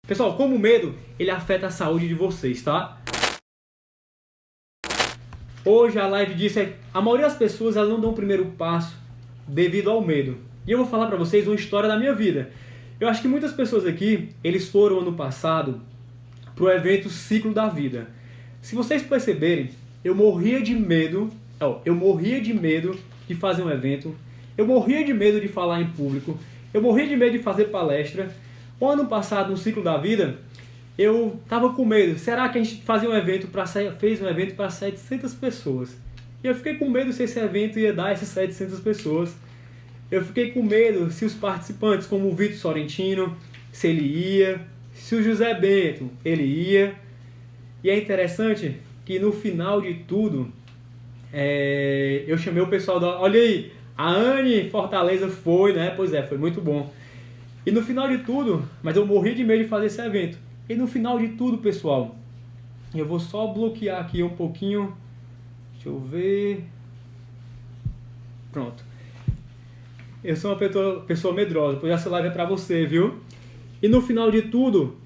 Pessoal, como o medo, ele afeta a saúde de vocês, tá? Hoje a live disso é, a maioria das pessoas elas não dão o primeiro passo devido ao medo. E eu vou falar pra vocês uma história da minha vida. Eu acho que muitas pessoas aqui, eles foram ano passado pro evento Ciclo da Vida. Se vocês perceberem, eu morria de medo de fazer um evento, eu morria de medo de falar em público, eu morria de medo de fazer palestra. O ano passado, no Ciclo da Vida, eu tava com medo. Será que a gente fez um evento para 700 pessoas? E eu fiquei com medo se esse evento ia dar essas 700 pessoas. Eu fiquei com medo se os participantes, como o Vitor Sorrentino, se ele ia, se o José Bento, ele ia. E é interessante que no final de tudo, eu chamei o pessoal da... Olha aí, a Anne Fortaleza foi, né? Pois é, foi muito bom. E no final de tudo, mas eu morri de medo de fazer esse evento. E no final de tudo, pessoal, eu vou só bloquear aqui um pouquinho. Deixa eu ver. Pronto. Eu sou uma pessoa medrosa, pois essa live é pra você, viu? E no final de tudo,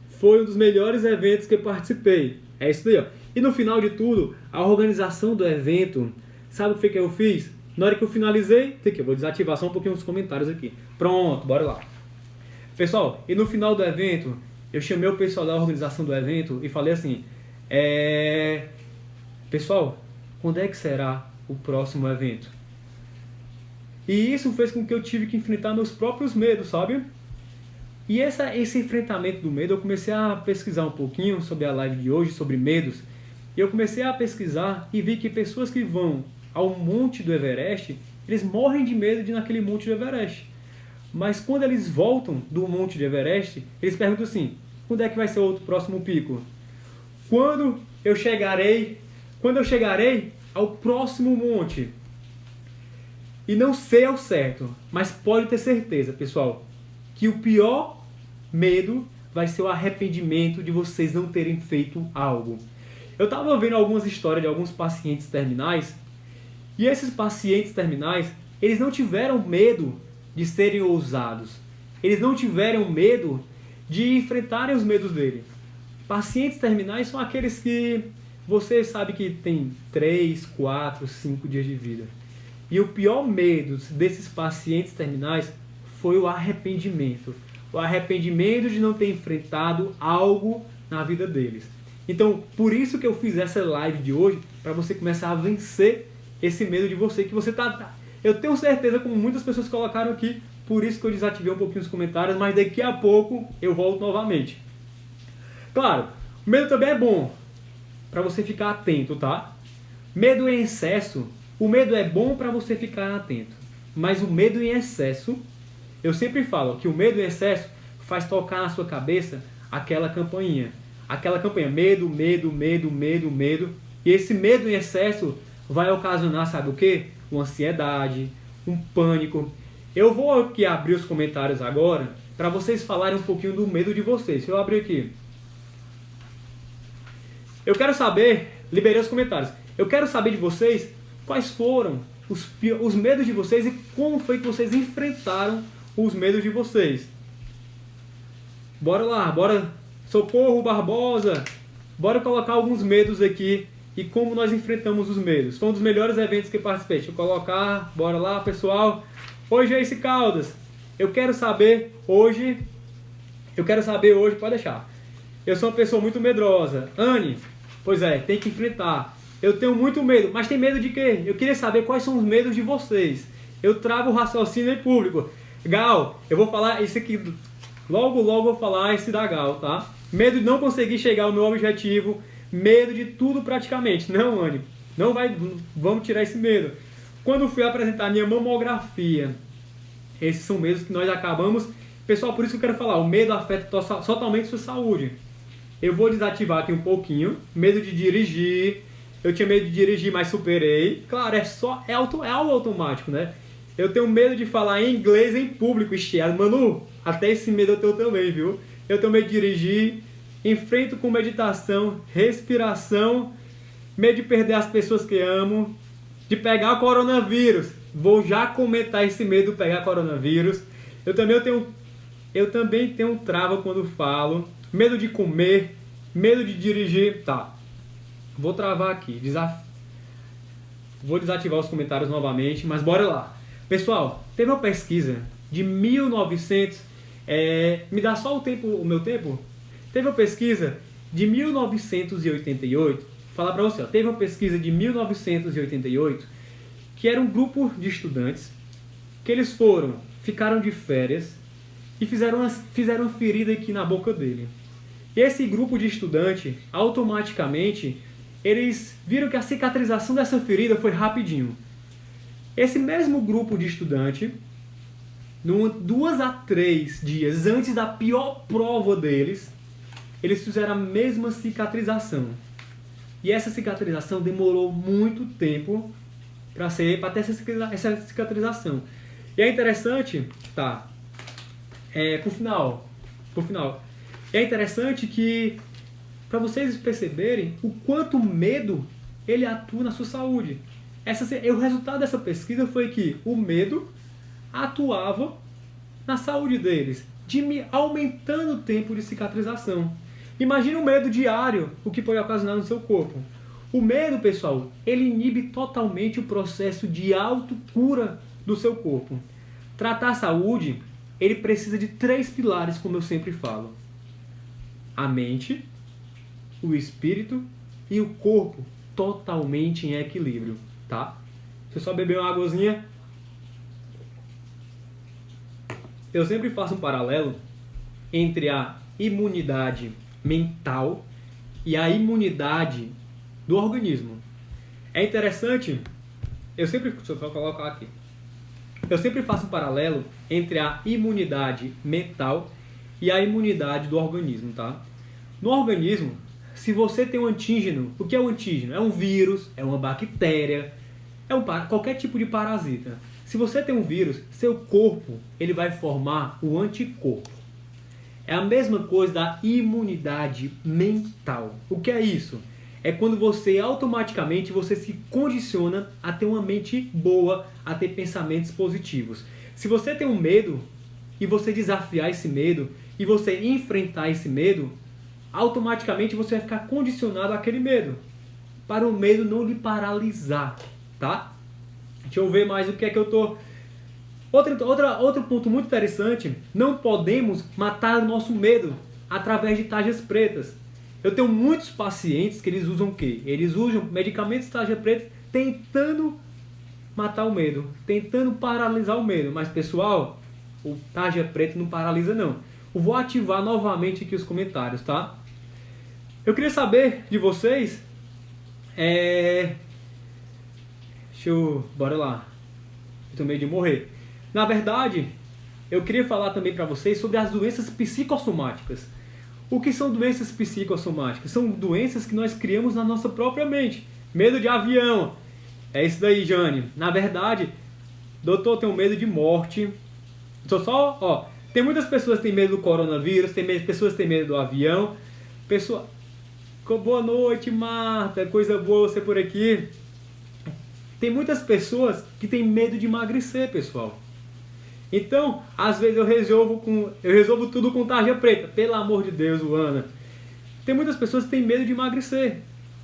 foi um dos melhores eventos que eu participei. É isso aí, ó. E no final de tudo, a organização do evento, sabe o que eu fiz? Na hora que eu finalizei, eu vou desativar só um pouquinho os comentários aqui. Pronto, bora lá. Pessoal, e no final do evento, eu chamei o pessoal da organização do evento e falei assim, pessoal, quando é que será o próximo evento? E isso fez com que eu tive que enfrentar meus próprios medos, sabe? E esse enfrentamento do medo, eu comecei a pesquisar um pouquinho sobre a live de hoje, sobre medos. E eu comecei a pesquisar e vi que pessoas que vão ao Monte do Everest, eles morrem de medo de ir naquele Monte do Everest. Mas quando eles voltam do Monte do Everest, eles perguntam assim, quando é que vai ser o próximo pico? Quando eu chegarei ao próximo monte? E não sei ao certo, mas pode ter certeza, pessoal, que o pior medo vai ser o arrependimento de vocês não terem feito algo. Eu estava vendo algumas histórias de alguns pacientes terminais, e esses pacientes terminais, eles não tiveram medo de serem ousados. Eles não tiveram medo de enfrentarem os medos dele. Pacientes terminais são aqueles que você sabe que tem 3, 4, 5 dias de vida. E o pior medo desses pacientes terminais foi o arrependimento. O arrependimento de não ter enfrentado algo na vida deles. Então, por isso que eu fiz essa live de hoje, para você começar a vencer esse medo de você, que você tá... Eu tenho certeza, como muitas pessoas colocaram aqui, por isso que eu desativei um pouquinho os comentários, mas daqui a pouco eu volto novamente. Claro, o medo também é bom, para você ficar atento, tá? Medo em excesso, o medo é bom para você ficar atento, mas o medo em excesso, eu sempre falo que o medo em excesso faz tocar na sua cabeça aquela campainha, medo, medo, medo, medo, medo, e esse medo em excesso vai ocasionar, sabe o quê? Uma ansiedade, um pânico. Eu vou aqui abrir os comentários agora para vocês falarem um pouquinho do medo de vocês. Se eu abrir aqui. Eu quero saber, liberei os comentários. Eu quero saber de vocês quais foram os medos de vocês e como foi que vocês enfrentaram os medos de vocês. Bora lá, bora. Socorro Barbosa. Bora colocar alguns medos aqui e como nós enfrentamos os medos. Foi um dos melhores eventos que eu participei. Deixa eu colocar, bora lá, pessoal. Oi, Jace Caldas. Eu quero saber hoje, pode deixar. Eu sou uma pessoa muito medrosa. Anne, pois é, tem que enfrentar. Eu tenho muito medo, mas tem medo de quê? Eu queria saber quais são os medos de vocês. Eu travo o raciocínio em público. Gal, eu vou falar esse aqui, logo eu vou falar esse da Gal, tá? Medo de não conseguir chegar ao meu objetivo, medo de tudo praticamente. Não, Anne, não vai, vamos tirar esse medo. Quando eu fui apresentar a minha mamografia, esses são medos que nós acabamos... Pessoal, por isso que eu quero falar, o medo afeta totalmente a sua saúde. Eu vou desativar aqui um pouquinho. Medo de dirigir. Eu tinha medo de dirigir, mas superei. Claro, é algo automático, né? Eu tenho medo de falar em inglês em público, estiado. Manu, até esse medo eu tenho também, viu? Eu tenho medo de dirigir. Enfrento com meditação, respiração. Medo de perder as pessoas que amo. De pegar o coronavírus. Vou já comentar esse medo de pegar coronavírus. Eu também tenho Eu também tenho trava quando falo, medo de comer, medo de dirigir. Tá, vou travar aqui, vou desativar os comentários novamente, mas bora lá. Pessoal, teve uma pesquisa de 1900, me dá só o meu tempo? Teve uma pesquisa de 1988, falar pra você, ó, teve uma pesquisa de 1988, que era um grupo de estudantes, que eles ficaram de férias, e fizeram uma ferida aqui na boca dele. E esse grupo de estudante, automaticamente, eles viram que a cicatrização dessa ferida foi rapidinho. Esse mesmo grupo de estudante, 2 a 3 dias antes da pior prova deles, eles fizeram a mesma cicatrização. E essa cicatrização demorou muito tempo para ter essa cicatrização. E é interessante, tá? Por final, é interessante que, para vocês perceberem o quanto o medo ele atua na sua saúde. O resultado dessa pesquisa foi que o medo atuava na saúde deles, aumentando o tempo de cicatrização. Imagina o medo diário, o que pode ocasionar no seu corpo. O medo, pessoal, ele inibe totalmente o processo de autocura do seu corpo. Tratar a saúde, ele precisa de 3 pilares, como eu sempre falo. A mente, o espírito e o corpo totalmente em equilíbrio, tá? Deixa eu só beber uma águazinha. Eu sempre faço um paralelo entre a imunidade mental e a imunidade do organismo. É interessante, deixa eu só colocar aqui. Eu sempre faço um paralelo entre a imunidade mental e a imunidade do organismo, tá? No organismo, se você tem um antígeno, o que é um antígeno? É um vírus, é uma bactéria, qualquer tipo de parasita. Se você tem um vírus, seu corpo ele vai formar o anticorpo. É a mesma coisa da imunidade mental. O que é isso? É quando você automaticamente se condiciona a ter uma mente boa, a ter pensamentos positivos. Se você tem um medo e você desafiar esse medo e você enfrentar esse medo, automaticamente você vai ficar condicionado àquele medo, para o medo não lhe paralisar, tá? Deixa eu ver mais o que é que eu tô... Outro ponto muito interessante, não podemos matar o nosso medo através de tarjas pretas. Eu tenho muitos pacientes que eles usam o quê? Eles usam medicamentos de tarja preta tentando matar o medo, tentando paralisar o medo. Mas, pessoal, o tarja preta não paralisa, não. Eu vou ativar novamente aqui os comentários, tá? Eu queria saber de vocês... Bora lá. Eu tô meio de morrer. Na verdade, eu queria falar também para vocês sobre as doenças psicossomáticas. O que são doenças psicossomáticas? São doenças que nós criamos na nossa própria mente. Medo de avião. É isso daí, Jane. Na verdade, doutor, eu tenho medo de morte. Tem muitas pessoas que têm medo do coronavírus, pessoas que têm medo do avião. Boa noite, Marta. Coisa boa você por aqui. Tem muitas pessoas que têm medo de emagrecer, pessoal. Então, às vezes eu resolvo tudo com tarja preta. Pelo amor de Deus, Luana. Tem muitas pessoas que têm medo de emagrecer.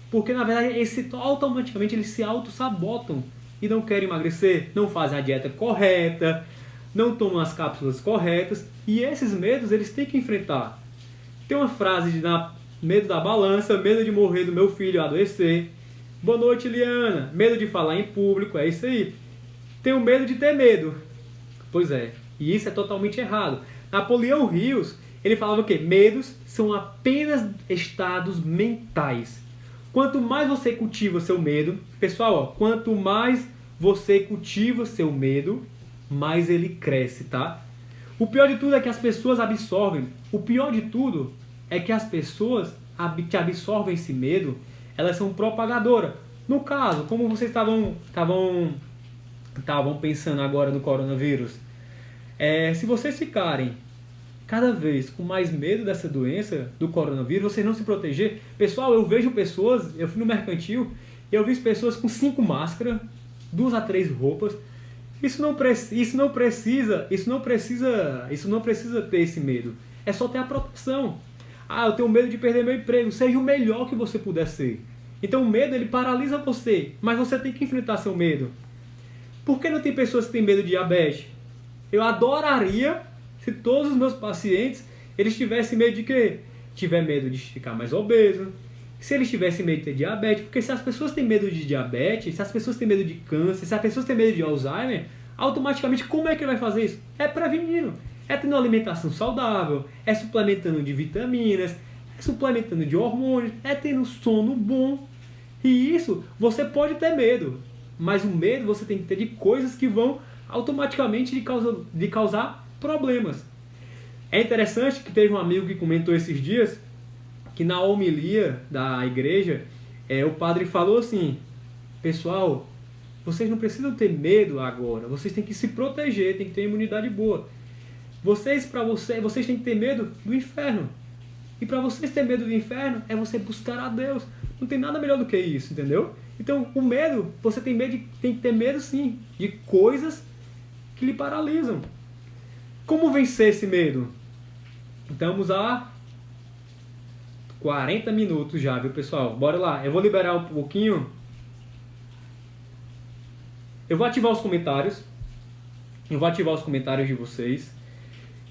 Porque, na verdade, automaticamente eles se auto-sabotam. E não querem emagrecer, não fazem a dieta correta, não tomam as cápsulas corretas. E esses medos, eles têm que enfrentar. Tem uma frase de medo da balança, medo de morrer do meu filho adoecer. Boa noite, Liana. Medo de falar em público, é isso aí. Tenho medo de ter medo. Pois é, e isso é totalmente errado. Napoleão Rios, ele falava que medos são apenas estados mentais. Quanto mais você cultiva seu medo, pessoal, quanto mais você cultiva seu medo, mais ele cresce, tá? O pior de tudo é que as pessoas absorvem. O pior de tudo é que as pessoas que absorvem esse medo, elas são propagadoras. No caso, como vocês estavam pensando agora no coronavírus, se vocês ficarem cada vez com mais medo dessa doença, do coronavírus, vocês não se proteger... Pessoal, eu vejo pessoas, eu fui no mercantil, e eu vi pessoas com 5 máscaras, 2 a 3 roupas, Isso não precisa ter esse medo. É só ter a proteção. Ah, eu tenho medo de perder meu emprego. Seja o melhor que você puder ser. Então o medo, ele paralisa você, mas você tem que enfrentar seu medo. Por que não tem pessoas que têm medo de diabetes? Eu adoraria se todos os meus pacientes, eles tivessem medo de quê? Tiver medo de ficar mais obeso, se eles tivessem medo de ter diabetes, porque se as pessoas têm medo de diabetes, se as pessoas têm medo de câncer, se as pessoas têm medo de Alzheimer, automaticamente como é que ele vai fazer isso? É prevenindo, é tendo uma alimentação saudável, é suplementando de vitaminas, é suplementando de hormônios, é tendo sono bom. E isso, você pode ter medo, mas o medo você tem que ter de coisas que vão automaticamente lhe causar problemas. É interessante que teve um amigo que comentou esses dias que na homilia da igreja, o padre falou assim: pessoal, vocês não precisam ter medo agora, vocês têm que se proteger, têm que ter imunidade boa. Vocês têm que ter medo do inferno. E para vocês ter medo do inferno é você buscar a Deus. Não tem nada melhor do que isso, entendeu? Então, o medo, você tem que ter medo sim, de coisas que lhe paralisam. Como vencer esse medo? Estamos a 40 minutos já, viu, pessoal? Bora lá. Eu vou liberar um pouquinho. Eu vou ativar os comentários. Eu vou ativar os comentários de vocês.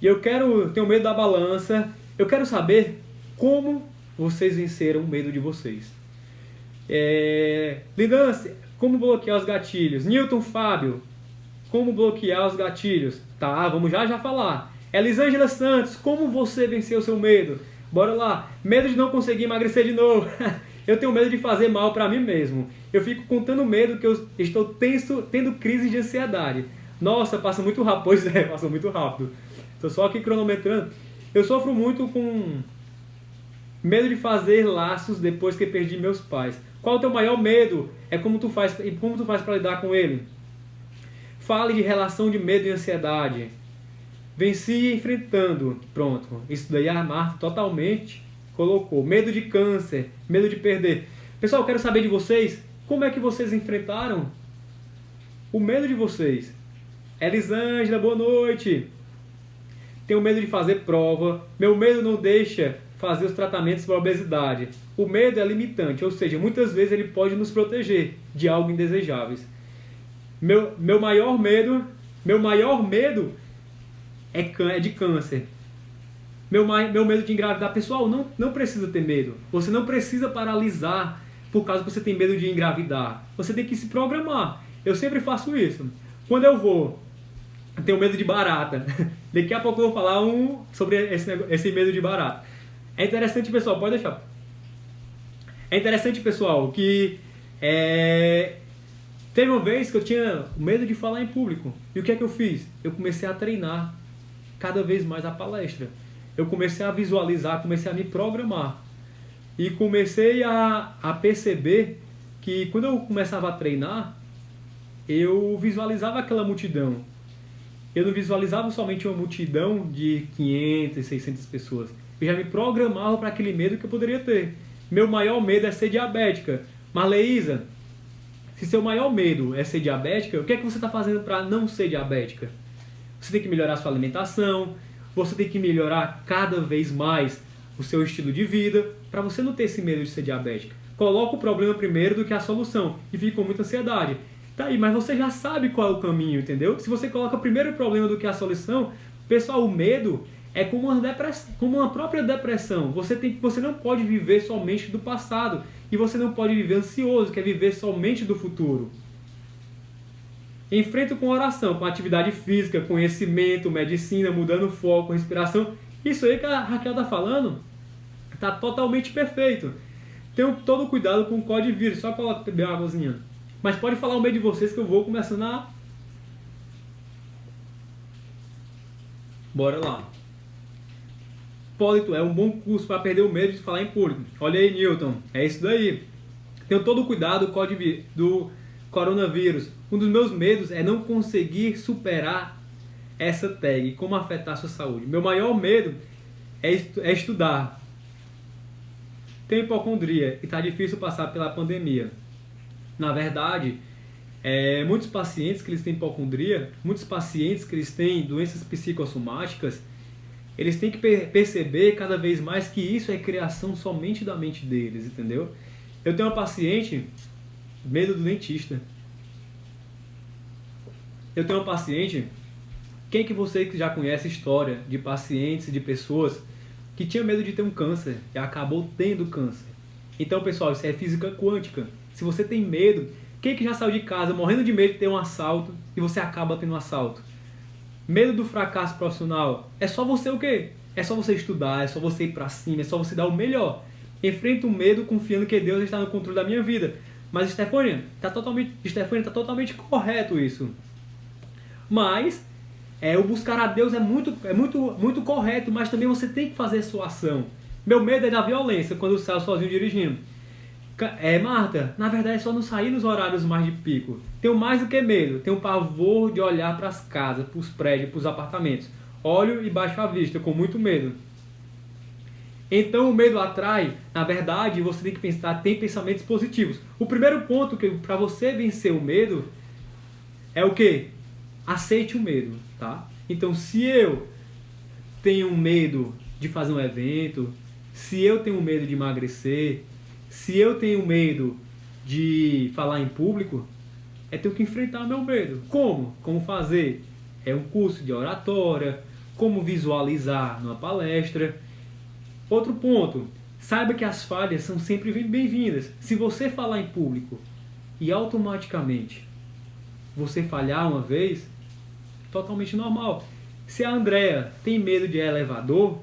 E eu tenho medo da balança. Eu quero saber como vocês venceram o medo de vocês. Lidance, como bloquear os gatilhos? Newton Fábio, como bloquear os gatilhos? Tá, vamos já falar. Elisângela Santos, como você venceu o seu medo? Bora lá. Medo de não conseguir emagrecer de novo. Eu tenho medo de fazer mal para mim mesmo. Eu fico contando medo que eu estou tendo crise de ansiedade. Nossa, passa muito rápido. Pois é, passa muito rápido. Estou só aqui cronometrando. Eu sofro muito com medo de fazer laços depois que perdi meus pais. Qual o teu maior medo? É como tu faz para lidar com ele. Fale de relação de medo e ansiedade. Venci enfrentando. Pronto. Isso daí a Marta totalmente colocou. Medo de câncer, medo de perder. Pessoal, eu quero saber de vocês, como é que vocês enfrentaram o medo de vocês? Elisângela, boa noite. Tenho medo de fazer prova. Meu medo não deixa fazer os tratamentos para obesidade. O medo é limitante, ou seja, muitas vezes ele pode nos proteger de algo indesejáveis. Meu maior medo é de câncer. Meu medo de engravidar. Pessoal, não precisa ter medo. Você não precisa paralisar por causa que você tem medo de engravidar. Você tem que se programar. Eu sempre faço isso. Quando eu tenho medo de barata. Daqui a pouco eu vou falar sobre esse medo de barata. É interessante, pessoal, pode deixar. É interessante, pessoal, que teve uma vez que eu tinha medo de falar em público. E o que é que eu fiz? Eu comecei a treinar cada vez mais a palestra. Eu comecei a visualizar, comecei a me programar. E comecei a perceber que quando eu começava a treinar, eu visualizava aquela multidão. Eu não visualizava somente uma multidão de 500, 600 pessoas. Eu já me programava para aquele medo que eu poderia ter. Meu maior medo é ser diabética. Marleísa, se seu maior medo é ser diabética, o que é que você está fazendo para não ser diabética? Você tem que melhorar a sua alimentação, você tem que melhorar cada vez mais o seu estilo de vida, para você não ter esse medo de ser diabética. Coloca o problema primeiro do que a solução e fica com muita ansiedade. Tá aí, mas você já sabe qual é o caminho, entendeu? Se você coloca primeiro o problema do que a solução, pessoal, o medo é como uma própria depressão. Você não pode viver somente do passado e você não pode viver ansioso, quer viver somente do futuro. Enfrenta com oração, com atividade física, conhecimento, medicina, mudando foco, respiração. Isso aí que a Raquel está falando está totalmente perfeito. Tenham todo o cuidado com o código de vírus, só coloca beber uma águazinha. Mas pode falar o meio de vocês que eu vou começando a... Bora lá. Polito é um bom curso para perder o medo de falar em público. Olha aí, Newton. É isso daí. Tenho todo o cuidado do coronavírus. Um dos meus medos é não conseguir superar essa tag. Como afetar a sua saúde. Meu maior medo é estudar. Tenho hipocondria e está difícil passar pela pandemia. Na verdade, Muitos pacientes que eles têm hipocondria, muitos pacientes que eles têm doenças psicossomáticas, eles têm que perceber cada vez mais que isso é criação somente da mente deles, entendeu? Eu tenho uma paciente, medo do dentista. Eu tenho uma paciente, quem que você que já conhece história de pacientes, de pessoas que tinham medo de ter um câncer e acabou tendo câncer? Então, pessoal, isso é física quântica. Se você tem medo, quem que já saiu de casa morrendo de medo de ter um assalto e você acaba tendo um assalto? Medo do fracasso profissional. É só você o quê? É só você estudar, é só você ir pra cima, é só você dar o melhor. Enfrenta o medo confiando que Deus está no controle da minha vida. Mas, Stefânia, tá totalmente correto isso. Mas, o buscar a Deus é muito correto, mas também você tem que fazer a sua ação. Meu medo é da violência quando eu saio sozinho dirigindo. Marta, na verdade é só não sair nos horários mais de pico. Tenho mais do que medo, tenho pavor de olhar para as casas, para os prédios, para os apartamentos. Olho e baixo a vista, com muito medo. Então o medo atrai, na verdade, você tem que pensar, tem pensamentos positivos. O primeiro ponto para você vencer o medo é o quê? Aceite o medo, tá? Então se eu tenho medo de fazer um evento, se eu tenho medo de emagrecer, se eu tenho medo de falar em público, eu tenho que enfrentar meu medo. Como? Como fazer? É um curso de oratória, como visualizar numa palestra. Outro ponto, saiba que as falhas são sempre bem-vindas. Se você falar em público e automaticamente você falhar uma vez, totalmente normal. Se a Andrea tem medo de elevador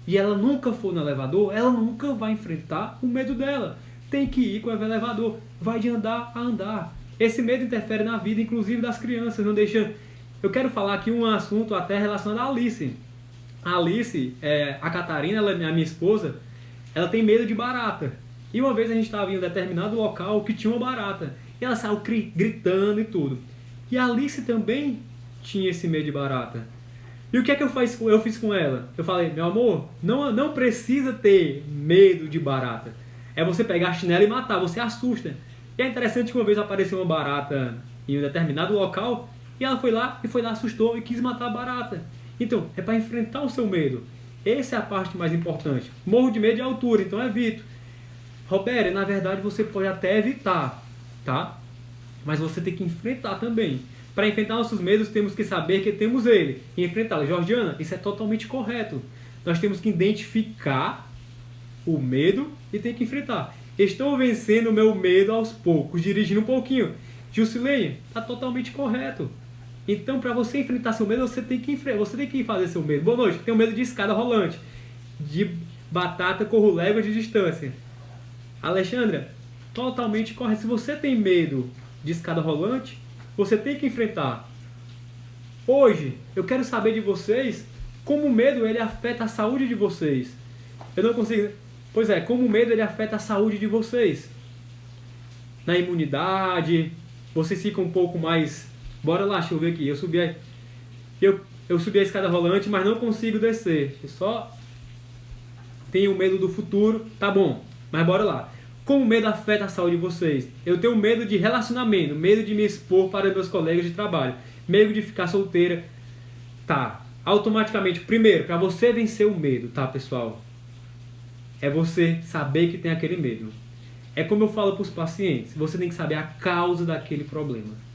e ela nunca for no elevador, ela nunca vai enfrentar o medo dela. Tem que ir com o elevador, vai de andar a andar. Esse medo interfere na vida, inclusive das crianças, não deixa... Eu quero falar aqui um assunto até relacionado à Alice. A Alice, a Catarina, ela, a minha esposa, ela tem medo de barata. E uma vez a gente estava em um determinado local que tinha uma barata. E ela saiu gritando e tudo. E a Alice também tinha esse medo de barata. E o que é que eu fiz com ela? Eu falei, meu amor, não precisa ter medo de barata. É você pegar a chinela e matar, você assusta. E é interessante que uma vez apareceu uma barata em um determinado local e ela foi lá, assustou e quis matar a barata. Então, é para enfrentar o seu medo. Essa é a parte mais importante. Morro de medo de altura, então evito. Roberto, na verdade você pode até evitar, tá? Mas você tem que enfrentar também. Para enfrentar nossos medos, temos que saber que temos ele e enfrentá-lo. Georgiana, isso é totalmente correto. Nós temos que identificar o medo e tem que enfrentar. Estou vencendo o meu medo aos poucos, dirigindo um pouquinho. Jusilene, está totalmente correto. Então, para você enfrentar seu medo, você tem que fazer seu medo. Boa noite, tenho medo de escada rolante, de batata, corro leve de distância. Alexandra, totalmente correto. Se você tem medo de escada rolante, você tem que enfrentar. Hoje, eu quero saber de vocês como o medo ele afeta a saúde de vocês. Eu não consigo... Pois é, como o medo ele afeta a saúde de vocês. Na imunidade, vocês ficam um pouco mais... Bora lá, deixa eu ver aqui. Eu subi a escada rolante, mas não consigo descer. Eu só tenho medo do futuro. Tá bom, mas bora lá. Como o medo afeta a saúde de vocês? Eu tenho medo de relacionamento, medo de me expor para meus colegas de trabalho, medo de ficar solteira. Tá, automaticamente, primeiro, para você vencer o medo, tá, pessoal? É você saber que tem aquele medo. É como eu falo para os pacientes, você tem que saber a causa daquele problema.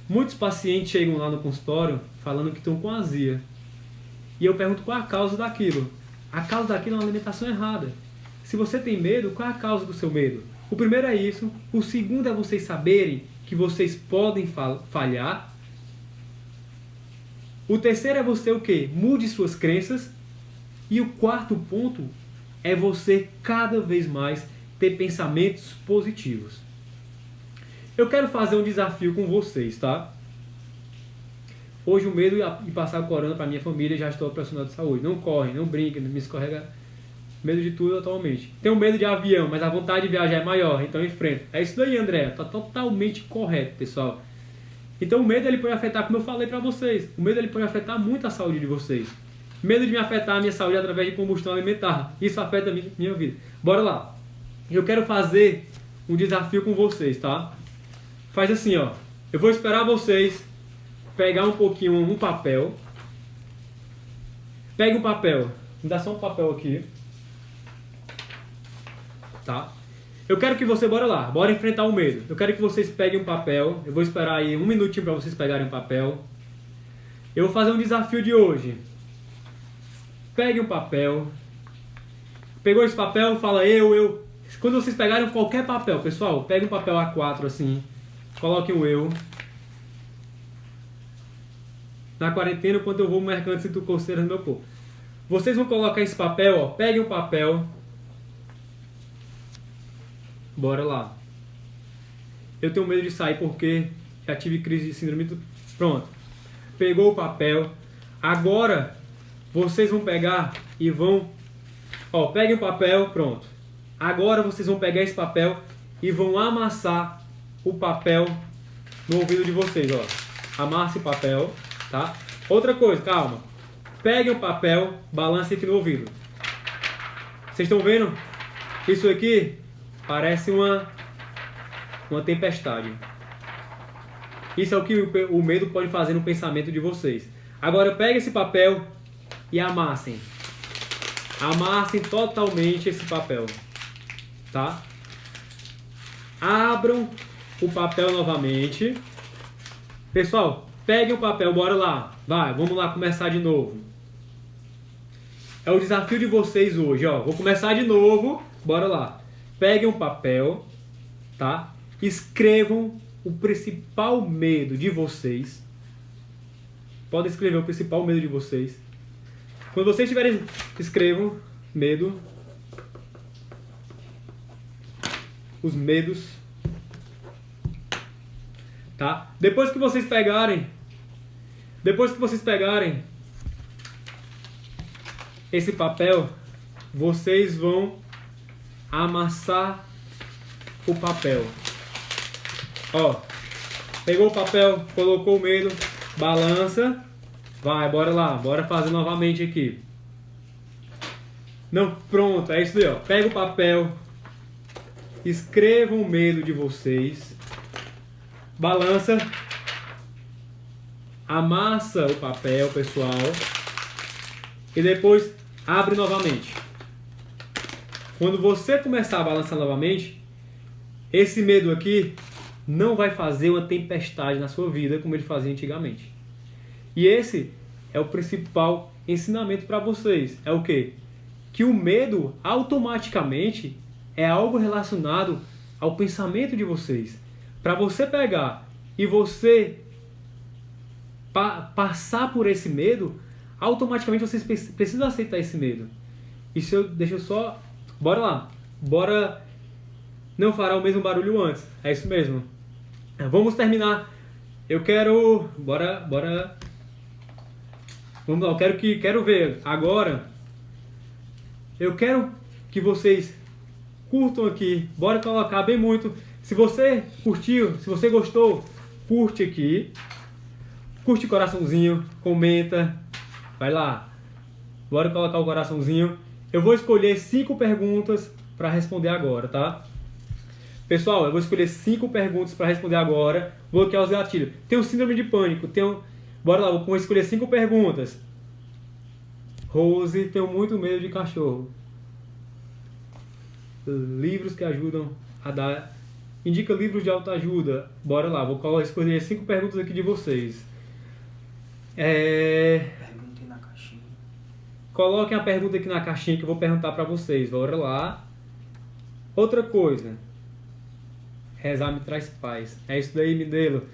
Muitos pacientes chegam lá no consultório falando que estão com azia. E eu pergunto qual é a causa daquilo. A causa daquilo é uma alimentação errada. Se você tem medo, qual é a causa do seu medo? O primeiro é isso. O segundo é vocês saberem que vocês podem falhar. O terceiro é você o quê? Mude suas crenças. E o quarto ponto é você cada vez mais ter pensamentos positivos. Eu quero fazer um desafio com vocês, tá? Hoje o medo de passar o corona para minha família, já estou profissional de saúde. Não corre, não brinca, não me escorrega. Medo de tudo atualmente. Tenho medo de avião, mas a vontade de viajar é maior, então enfrento. É isso daí, André. Tá totalmente correto, pessoal. Então o medo ele pode afetar, como eu falei para vocês, o medo ele pode afetar muito a saúde de vocês. Medo de me afetar a minha saúde através de combustão alimentar. Isso afeta a minha vida. Bora lá. Eu quero fazer um desafio com vocês, tá? Faz assim, ó. Eu vou esperar vocês pegar um pouquinho um papel. Pega um papel. Me dá só um papel aqui. Tá? Eu quero que você, bora lá, bora enfrentar o medo. Eu quero que vocês peguem um papel. Eu vou esperar aí um minutinho para vocês pegarem um papel. Eu vou fazer um desafio de hoje. Pegue um papel. Pegou esse papel, fala eu. Quando vocês pegarem qualquer papel, pessoal, pegue um papel A4 assim. Coloque o eu. Na quarentena, quando eu vou no mercado, sinto coceira no meu corpo. Vocês vão colocar esse papel, ó. Pegue um papel. Bora lá. Eu tenho medo de sair porque já tive crise de síndrome do... Pronto. Pegou o papel. Agora, vocês vão pegar e vão... Ó, peguem o papel, pronto. Agora vocês vão pegar esse papel e vão amassar o papel no ouvido de vocês, ó. Amasse o papel, tá? Outra coisa, calma. Peguem o papel, balance aqui no ouvido. Vocês estão vendo? Isso aqui parece uma tempestade. Isso é o que o medo pode fazer no pensamento de vocês. Agora peguem esse papel e amassem. Amassem totalmente esse papel, tá? Abram o papel novamente. Pessoal, peguem o papel, bora lá. Vai, vamos lá começar de novo. É o desafio de vocês hoje, ó. Vou começar de novo, bora lá. Peguem um papel, tá? Escrevam o principal medo de vocês. Podem escrever o principal medo de vocês. Quando vocês tiverem, escrevam medo. Os medos. Tá? Depois que vocês pegarem esse papel, vocês vão amassar o papel. Ó, pegou o papel, colocou o medo, balança. Vai, bora lá, bora fazer novamente aqui. Não, pronto, é isso aí, ó. Pega o papel, escrevam o medo de vocês, balança, amassa o papel, pessoal, e depois abre novamente. Quando você começar a balançar novamente, esse medo aqui não vai fazer uma tempestade na sua vida como ele fazia antigamente. E esse é o principal ensinamento para vocês. É o quê? Que o medo automaticamente é algo relacionado ao pensamento de vocês. Para você pegar e você passar por esse medo, automaticamente vocês precisam aceitar esse medo. Isso deixa eu só... Bora lá. Bora não fará o mesmo barulho antes. É isso mesmo. Vamos terminar. Eu quero... Bora... Vamos lá, quero ver agora. Eu quero que vocês curtam aqui. Bora colocar bem muito. Se você curtiu, se você gostou, curte aqui. Curte o coraçãozinho, comenta. Vai lá. Bora colocar o coraçãozinho. Eu vou escolher 5 perguntas para responder agora, tá? Pessoal, eu vou escolher 5 perguntas para responder agora. Bloquear os gatilhos. Tem um síndrome de pânico, Bora lá, vou escolher 5 perguntas. Rose, tenho muito medo de cachorro. Livros que ajudam a dar... Indica livros de autoajuda. Bora lá, vou escolher 5 perguntas aqui de vocês. Perguntem na caixinha. Coloquem a pergunta aqui na caixinha que eu vou perguntar para vocês. Bora lá. Outra coisa. Rezar me traz paz. É isso daí, Midelo.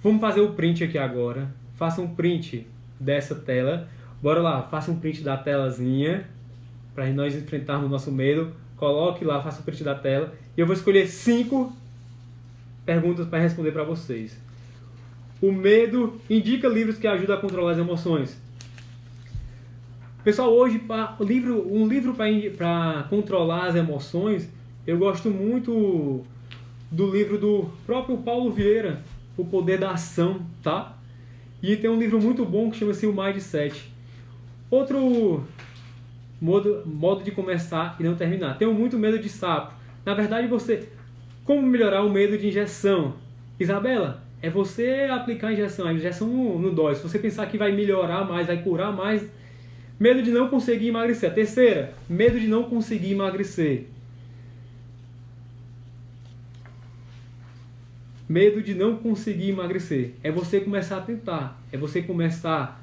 Vamos fazer o print aqui agora. Faça um print dessa tela. Bora lá, faça um print da telazinha para nós enfrentarmos o nosso medo. Coloque lá, faça um print da tela. E eu vou escolher 5 perguntas para responder para vocês. O medo indica livros que ajudam a controlar as emoções. Pessoal, hoje um livro para controlar as emoções, eu gosto muito do livro do próprio Paulo Vieira, O Poder da Ação, tá? E tem um livro muito bom que chama-se O Mindset. Outro modo de começar e não terminar. Tenho muito medo de sapo. Na verdade, como melhorar o medo de injeção? Isabela, é você aplicar a injeção. A injeção não dói. Se você pensar que vai melhorar mais, vai curar mais, medo de não conseguir emagrecer. A terceira, medo de não conseguir emagrecer. Medo de não conseguir emagrecer. É você começar a tentar. É você começar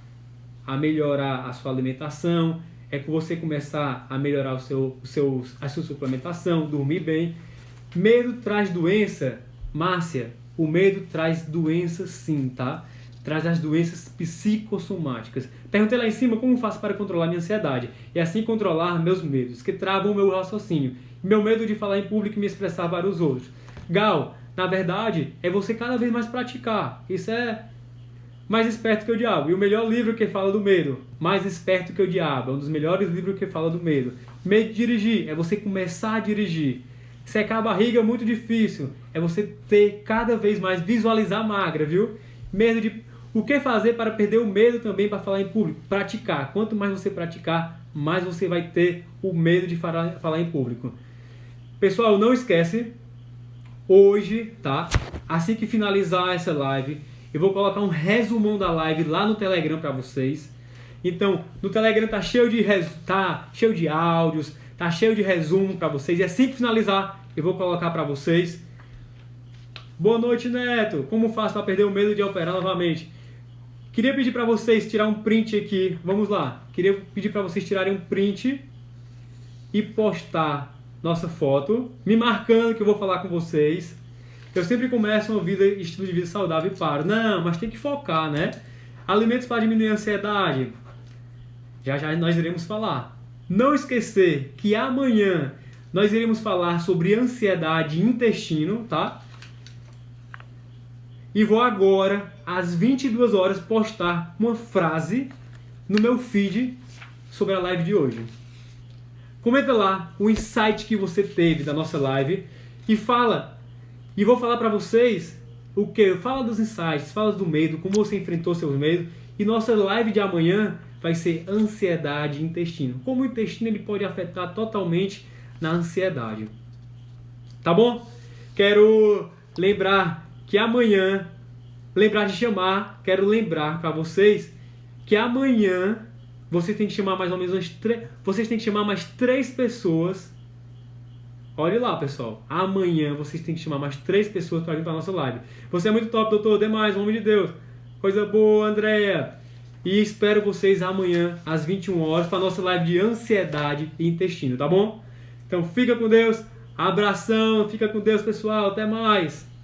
a melhorar a sua alimentação. É que você começar a melhorar a sua suplementação, dormir bem. Medo traz doença? Márcia, o medo traz doenças sim, tá? Traz as doenças psicossomáticas. Perguntei lá em cima como faço para controlar minha ansiedade e assim controlar meus medos, que travam o meu raciocínio. Meu medo de falar em público e me expressar para os outros. Gal, na verdade, é você cada vez mais praticar. Isso é Mais Esperto que o Diabo. E o melhor livro que fala do medo, Mais Esperto que o Diabo. É um dos melhores livros que fala do medo. Medo de dirigir, é você começar a dirigir. Secar a barriga é muito difícil. É você ter cada vez mais, visualizar magra, viu? Medo de... O que fazer para perder o medo também para falar em público? Praticar. Quanto mais você praticar, mais você vai ter o medo de falar em público. Pessoal, não esquece, hoje, tá? Assim que finalizar essa live, eu vou colocar um resumão da live lá no Telegram para vocês. Então, no Telegram tá cheio de áudios, tá cheio de resumo para vocês. E assim que finalizar, eu vou colocar para vocês. Boa noite, Neto. Como faço para perder o medo de operar novamente? Queria pedir para vocês tirar um print aqui. Vamos lá. Queria pedir para vocês tirarem um print e postar nossa foto, me marcando que eu vou falar com vocês. Eu sempre começo uma vida, estilo de vida saudável e paro. Não, mas tem que focar, né? Alimentos para diminuir a ansiedade. Já já nós iremos falar. Não esquecer que amanhã nós iremos falar sobre ansiedade e intestino, tá? E vou agora, às 22 horas, postar uma frase no meu feed sobre a live de hoje. Comenta lá o insight que você teve da nossa live e fala. E vou falar para vocês o que? Fala dos insights, fala do medo, como você enfrentou seus medos. E nossa live de amanhã vai ser ansiedade e intestino. Como o intestino ele pode afetar totalmente na ansiedade. Tá bom? Quero lembrar que amanhã, quero lembrar para vocês que amanhã vocês têm que chamar mais ou menos vocês têm que chamar mais 3 pessoas. Olha lá, pessoal. Amanhã vocês têm que chamar mais 3 pessoas para vir para a nossa live. Você é muito top, doutor. Demais, homem de Deus. Coisa boa, Andréia. E espero vocês amanhã às 21 horas para a nossa live de ansiedade e intestino, tá bom? Então fica com Deus. Abração. Fica com Deus, pessoal. Até mais.